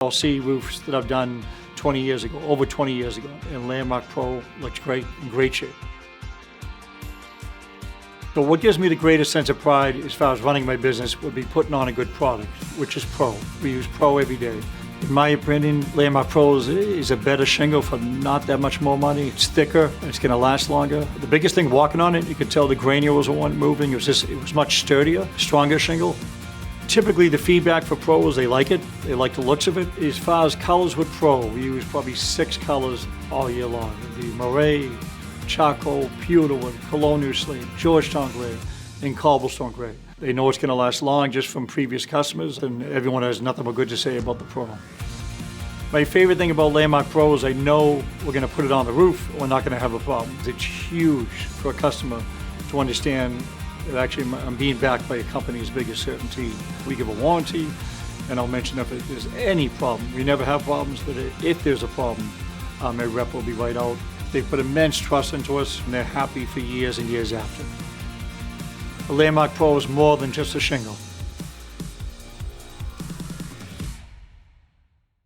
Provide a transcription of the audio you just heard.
LC roofs that I've done 20 years ago, over 20 years ago, and Landmark Pro looks great, in great shape. So what gives me the greatest sense of pride as far as running my business would be putting on a good product, which is Pro. We use Pro every day. In my opinion, Landmark Pro is a better shingle for not that much more money. It's thicker, and it's gonna last longer. The biggest thing walking on it, you could tell the granules weren't moving. It was much sturdier, stronger shingle. Typically the feedback for Pro is they like it, they like the looks of it. As far as colors with Pro, we use probably 6 colors all year long. The Moray, Charcoal, Pewterwood, Colonial Slate, Georgetown Gray, and Cobblestone Gray. They know it's gonna last long just from previous customers, and everyone has nothing but good to say about the Pro. My favorite thing about Landmark Pro is I know we're gonna put it on the roof, we're not gonna have a problem. It's huge for a customer to understand that actually I'm being backed by a company as big as CertainTeed. We give a warranty, and I'll mention if there's any problem. We never have problems, but if there's a problem, my rep will be right out. They put immense trust into us, and they're happy for years and years after. The Landmark Pro is more than just a shingle.